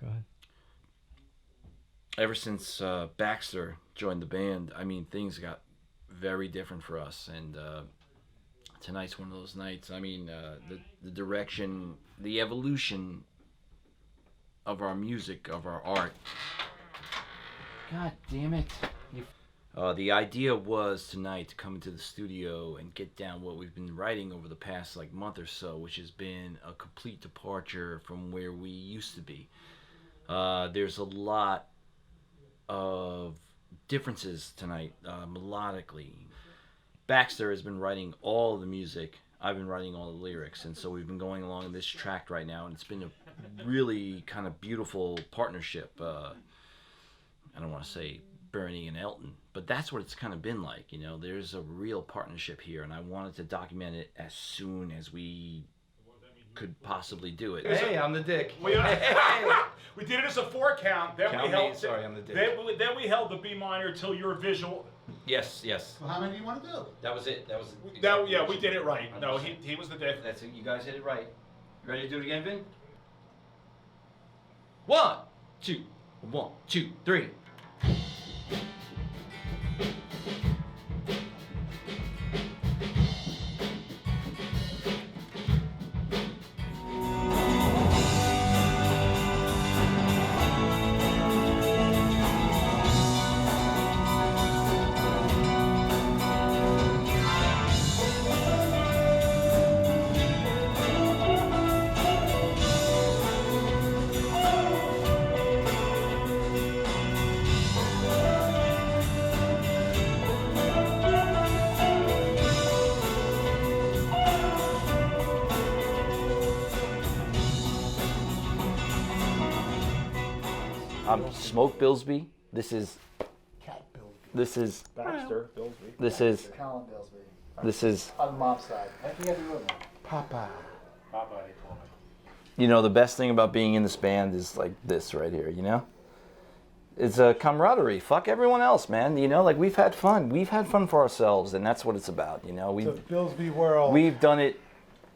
Go ahead. Ever since Baxter joined the band, I mean, things got very different for us, and tonight's one of those nights. I mean, the direction, the evolution of our music, of our art. God damn it. The idea was tonight to come into the studio and get down what we've been writing over the past month or so, which has been a complete departure from where we used to be. There's a lot of differences tonight, melodically. Baxter has been writing all of the music. I've been writing all the lyrics, and so we've been going along this track right now, and it's been a really kind of beautiful partnership. I don't want to say Bernie and Elton, but that's what it's kind of been like. There's a real partnership here, and I wanted to document it as soon as we could possibly do it. Hey, I'm the dick. We did it as a 4 count. Then Count we held. me. Sorry, I'm the dick. Then we held the B minor till your visual. Yes. Well, how many do you want to do? That was it. Yeah, we did it right. No, he was the dick. That's it. You guys hit it right. You ready to do it again, Vin? 1, 2, 1, 2, 3. I'm Smoke Bilsby. This is Cat Bilsby. This is Baxter, Bilsby. This is Colin Bilsby. This is On mom's side. I think I have the room. Papa. Papa, they call me. the best thing about being in this band is like this right here, It's a camaraderie. Fuck everyone else, man. We've had fun. We've had fun for ourselves, and that's what it's about, It's a Bilsby world. We've done it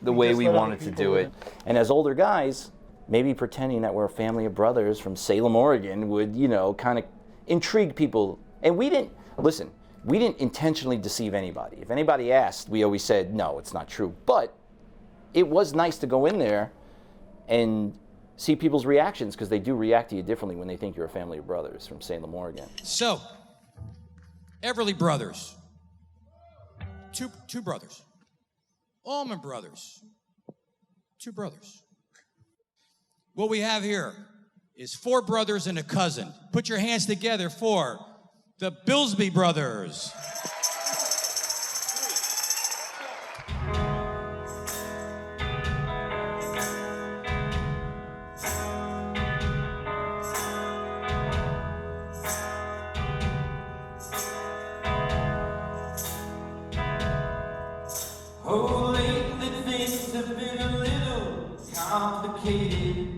the way we let wanted other to people do it. in. And as older guys, maybe pretending that we're a family of brothers from Salem, Oregon would, kind of intrigue people. And we didn't intentionally deceive anybody. If anybody asked, we always said, no, it's not true. But it was nice to go in there and see people's reactions, because they do react to you differently when they think you're a family of brothers from Salem, Oregon. So, Everly Brothers. Two brothers. Allman Brothers. 2 brothers. What we have here is 4 brothers and a cousin. Put your hands together for the Bilsby Brothers. Oh, lately things have been a little complicated.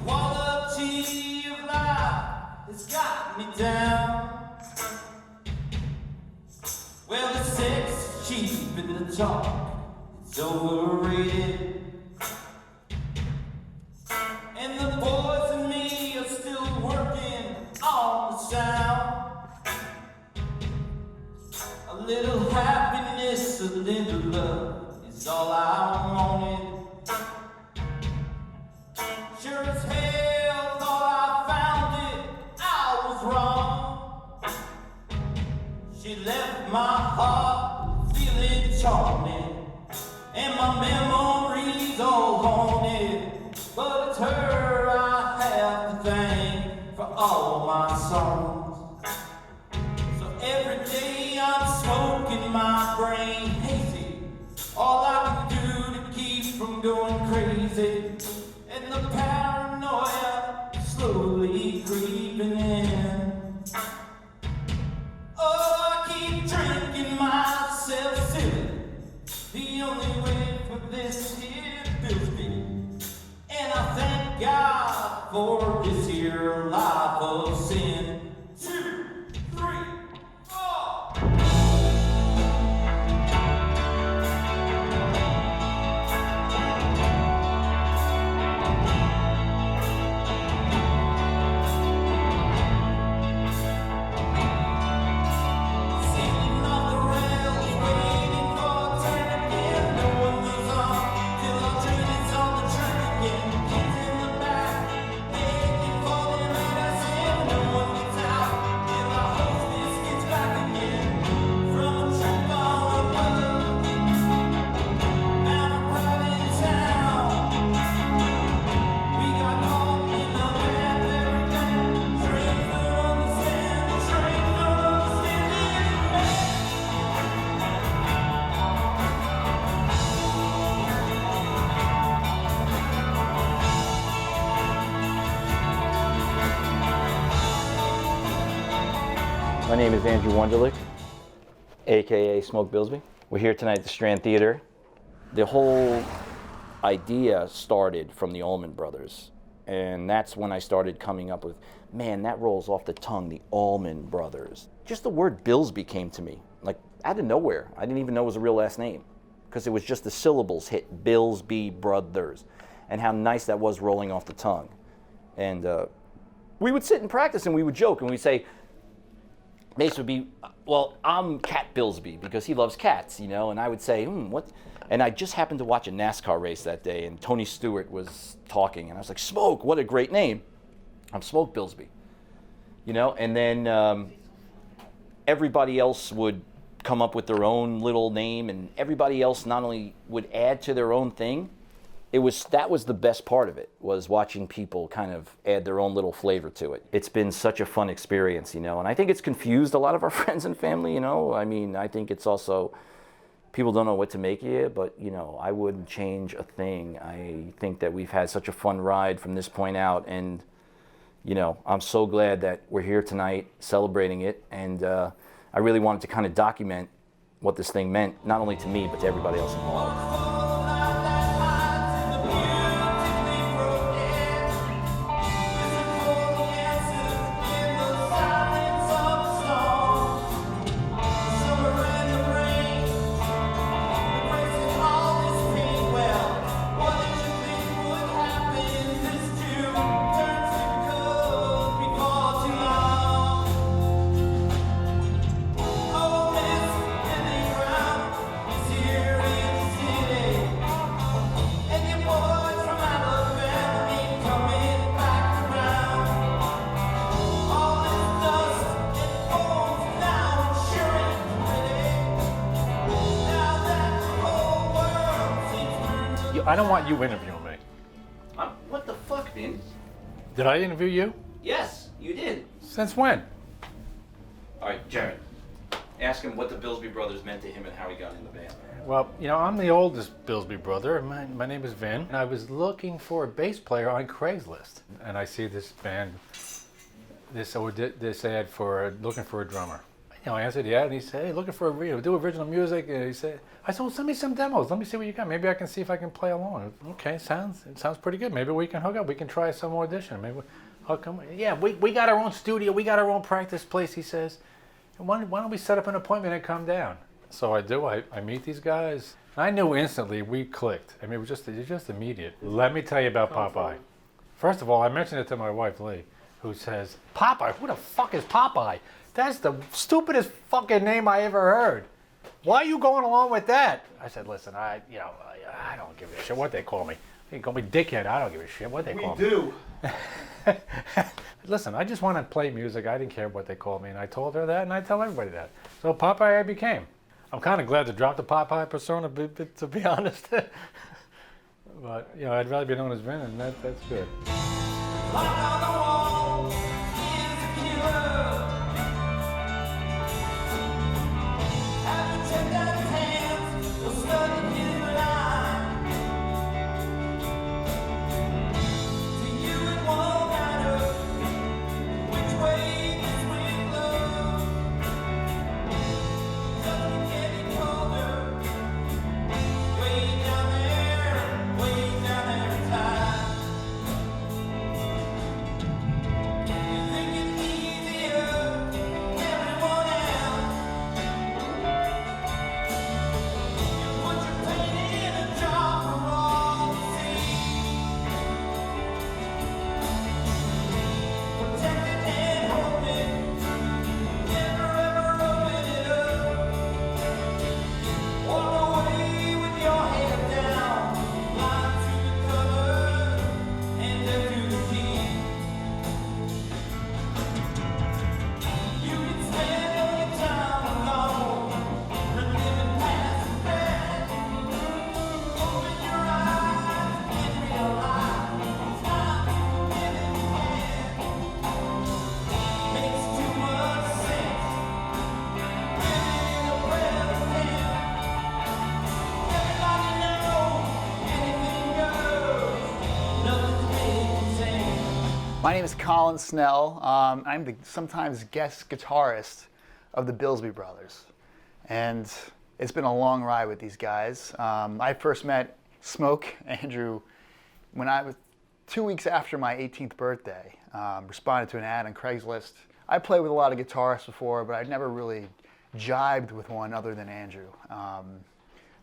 Quality of life has got me down. Well, the sex is cheap and the talk is overrated. And the boys and me are still working on the sound. A little happiness, a little love is all I wanted. Sure as hell thought I found it, I was wrong. She left my heart feeling charming, and my memories all haunted. But it's her I have to thank for all my songs. So every day I'm smoking my brain hazy, all I can do to keep from going crazy. And the paranoia slowly creeping in. Oh, I keep drinking myself silly. The only way for this here Bilsby. And I thank God for this here life of sin. 2, 3, 4. name is Andrew Wunderlich, aka Smoke Bilsby. We're here tonight at the Strand Theater. The whole idea started from the Allman Brothers, and that's when I started coming up with, man, that rolls off the tongue, the Allman Brothers. Just the word Bilsby came to me, like out of nowhere. I didn't even know it was a real last name, because it was just the syllables hit, Bilsby Brothers, and how nice that was rolling off the tongue. And we would sit and practice and we would joke and we'd say, Mace would be, well, I'm Cat Bilsby because he loves cats, you know, and I would say, what? And I just happened to watch a NASCAR race that day and Tony Stewart was talking and I was like, Smoke, what a great name. I'm Smoke Bilsby, you know, and then everybody else would come up with their own little name and everybody else not only would add to their own thing, that was the best part of it, was watching people kind of add their own little flavor to it. It's been such a fun experience, you know, and I think it's confused a lot of our friends and family, you know. I mean, I think it's also, people don't know what to make of it, but, you know, I wouldn't change a thing. I think that we've had such a fun ride from this point out, and, you know, I'm so glad that we're here tonight celebrating it, and I really wanted to kind of document what this thing meant, not only to me, but to everybody else involved. I don't want you interviewing me. What the fuck, man? Did I interview you? Yes, you did. Since when? All right, Jared, ask him what the Bilsby Brothers meant to him and how he got in the band. Well, you know, I'm the oldest Bilsby brother. My name is Vin, and I was looking for a bass player on Craigslist, and I see this band, this ad for looking for a drummer. You know, I answered yeah, and he said, "Hey, looking for do original music." And he said, "I said, well, send me some demos. Let me see what you got. Maybe I can see if I can play along." Okay, it sounds pretty good. Maybe we can hook up. We can try some audition. Maybe I'll come. Yeah, we got our own studio. We got our own practice place. He says, why don't we set up an appointment and come down? So I do. I meet these guys. I knew instantly we clicked. I mean, it was just immediate. Let me tell you about Popeye. First of all, I mentioned it to my wife Lee, who says, "Popeye? Who the fuck is Popeye? That's the stupidest fucking name I ever heard. Why are you going along with that?" I said, "Listen, I don't give a shit what they call me. They call me dickhead. I don't give a shit what they call me." We do. Listen, I just want to play music. I didn't care what they called me, and I told her that, and I tell everybody that. So Popeye I became. I'm kind of glad to drop the Popeye persona, to be honest. But you know, I'd rather be known as Vin, and that's good. My name is Colin Snell. I'm the sometimes guest guitarist of the Bilsby Brothers. And it's been a long ride with these guys. I first met Smoke, Andrew, when I was 2 weeks after my 18th birthday. Responded to an ad on Craigslist. I played with a lot of guitarists before, but I'd never really jibed with one other than Andrew.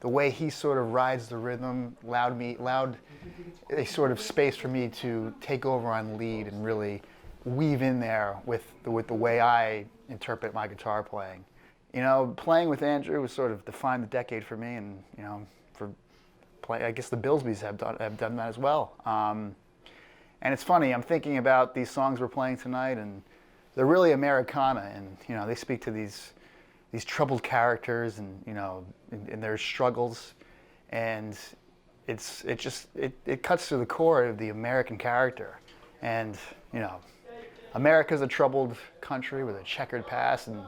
The way he sort of rides the rhythm allowed a sort of space for me to take over on lead and really weave in there with the way I interpret my guitar playing. You know, playing with Andrew was sort of defined the decade for me, and you know, I guess the Bilsbys have done that as well. And it's funny, I'm thinking about these songs we're playing tonight, and they're really Americana, and you know, they speak to these troubled characters, and you know, in their struggles, and it cuts to the core of the American character. And you know, America's a troubled country with a checkered past, and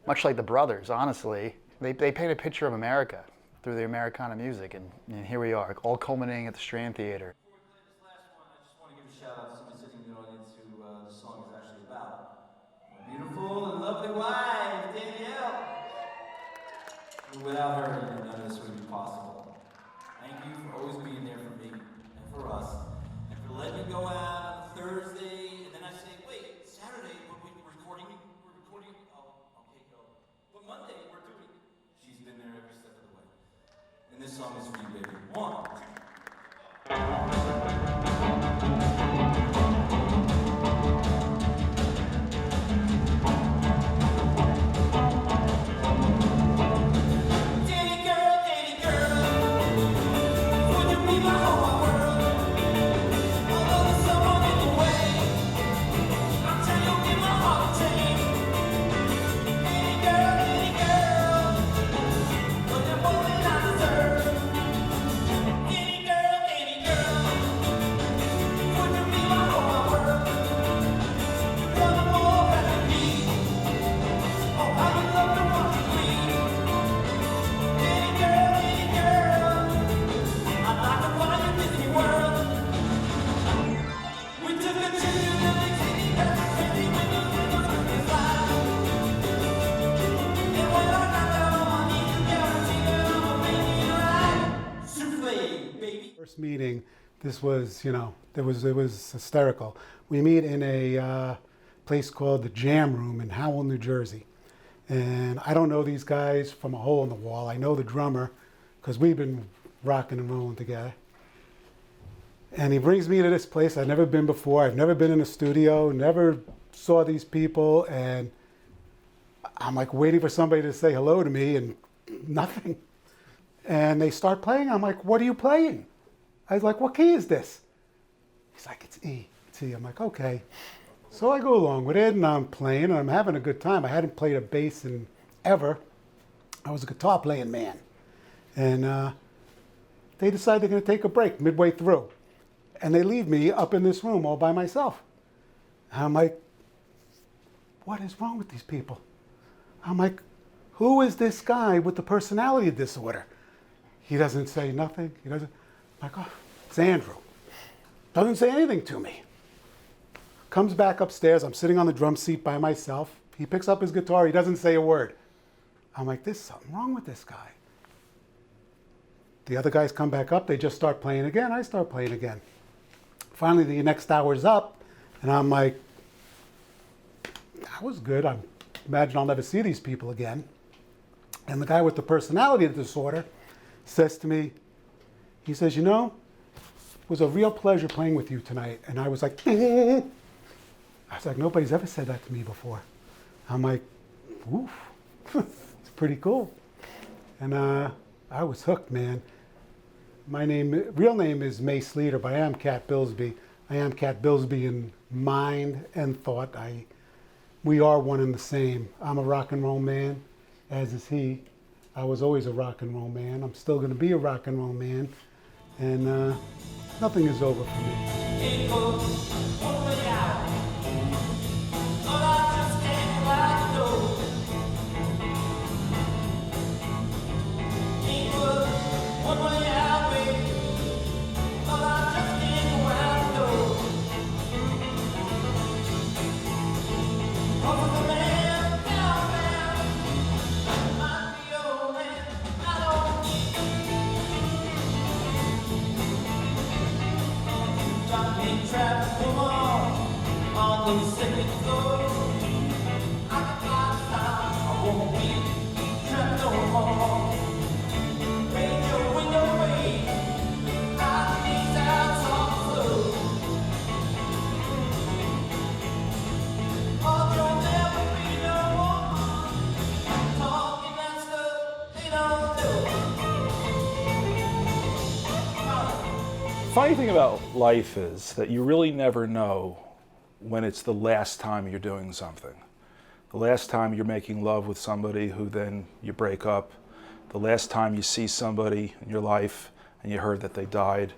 much like the Brothers, honestly, they paint a picture of America through the Americana music, and here we are, all culminating at the Strand Theater. Before we play this last one, I just want to give a shout out to someone sitting in the audience who the song is actually about. My beautiful and lovely wife, Danielle. Without her, you know, none of this would be possible. Thank you for always being there for me and for us, and for letting me go out on Thursday, and then I say, wait, Saturday, we're recording. Oh, okay, go. But Monday, we're doing it. She's been there every step of the way. And this song is for you, baby. 1, 2. First meeting, this was, you know, it was hysterical. We meet in a place called the Jam Room in Howell, New Jersey. And I don't know these guys from a hole in the wall. I know the drummer because we've been rocking and rolling together. And he brings me to this place I've never been before. I've never been in a studio, never saw these people. And I'm like waiting for somebody to say hello to me, and nothing. And they start playing. I'm like, what are you playing? I was like, what key is this? He's like, it's E. It's E. I'm like, okay. So I go along with it, and I'm playing, and I'm having a good time. I hadn't played a bass in ever. I was a guitar playing man. And they decide they're going to take a break midway through. And they leave me up in this room all by myself. And I'm like, what is wrong with these people? I'm like, who is this guy with the personality disorder? He doesn't say nothing. He doesn't. I'm like, oh, it's Andrew. Doesn't say anything to me. Comes back upstairs. I'm sitting on the drum seat by myself. He picks up his guitar. He doesn't say a word. I'm like, there's something wrong with this guy. The other guys come back up. They just start playing again. I start playing again. Finally, the next hour's up, and I'm like, that was good. I imagine I'll never see these people again. And the guy with the personality disorder says to me, he says, you know, it was a real pleasure playing with you tonight. And I was like, nobody's ever said that to me before. I'm like, oof, it's pretty cool. And I was hooked, man. My real name is Mace Leader, but I am Cat Bilsby. I am Cat Bilsby in mind and thought. We are one and the same. I'm a rock and roll man, as is he. I was always a rock and roll man. I'm still going to be a rock and roll man. And nothing is over for me. trapped woman on the second floor. I can fly down, I won't be trapped no more. Raise your window away, hide these out on the floor. Oh, there'll never be no woman talking that stuff they don't know. Funny thing about life is that you really never know when it's the last time you're doing something. The last time you're making love with somebody who then you break up. The last time you see somebody in your life and you heard that they died.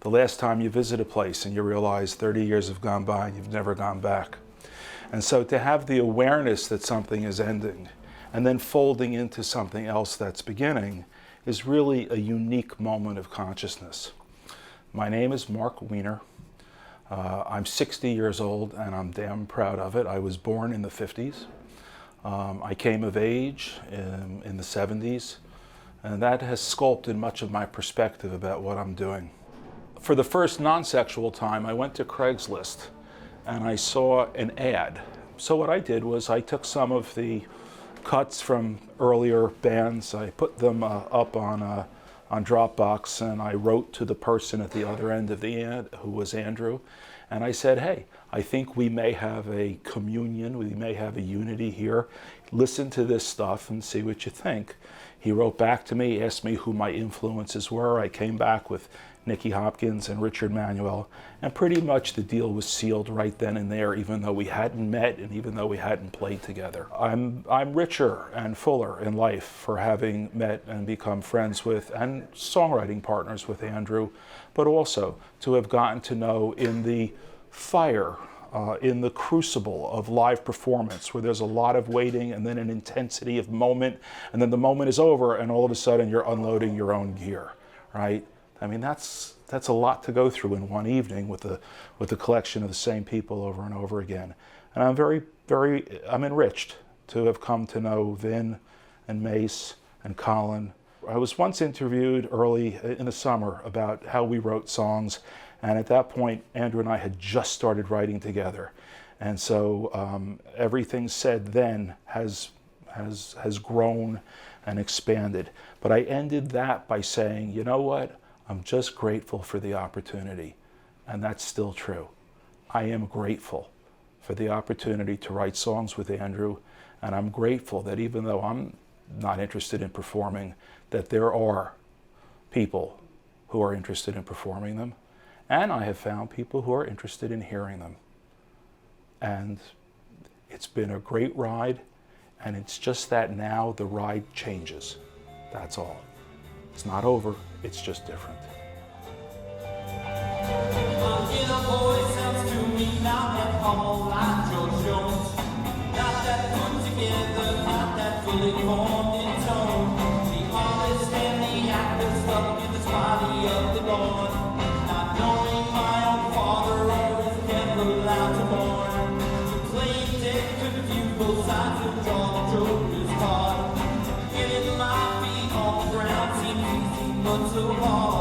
The last time you visit a place and you realize 30 years have gone by and you've never gone back. And so to have the awareness that something is ending and then folding into something else that's beginning is really a unique moment of consciousness. My name is Mark Weiner. I'm 60 years old and I'm damn proud of it. I was born in the 50s. I came of age in the 70s, and that has sculpted much of my perspective about what I'm doing. For the first non-sexual time, I went to Craigslist and I saw an ad. So what I did was I took some of the cuts from earlier bands, I put them up on Dropbox, and I wrote to the person at the other end of the ad, who was Andrew, and I said, hey, I think we may have a communion, we may have a unity here. Listen to this stuff and see what you think. He wrote back to me, asked me who my influences were. I came back with Nicky Hopkins and Richard Manuel, and pretty much the deal was sealed right then and there, even though we hadn't met and even though we hadn't played together. I'm richer and fuller in life for having met and become friends with and songwriting partners with Andrew, but also to have gotten to know in the fire, in the crucible of live performance, where there's a lot of waiting and then an intensity of moment, and then the moment is over and all of a sudden you're unloading your own gear, right? I mean, that's a lot to go through in one evening with a collection of the same people over and over again. And I'm I'm enriched to have come to know Vin and Mace and Colin. I was once interviewed early in the summer about how we wrote songs, and at that point, Andrew and I had just started writing together. And so everything said then has grown and expanded. But I ended that by saying, you know what? I'm just grateful for the opportunity, and that's still true. I am grateful for the opportunity to write songs with Andrew, and I'm grateful that even though I'm not interested in performing, that there are people who are interested in performing them, and I have found people who are interested in hearing them. And it's been a great ride, and it's just that now the ride changes. That's all. It's not over, it's just different. My inner voice sounds to me now at home like George Jones. Not that put together, not that fully formed in tone. The artist and the actor stuck in this body of the Lord. Not knowing my own father or his devil out to mourn. To play dead, confuse both sides and draw the joker's card. Getting my feet on the ground seems easy but so hard.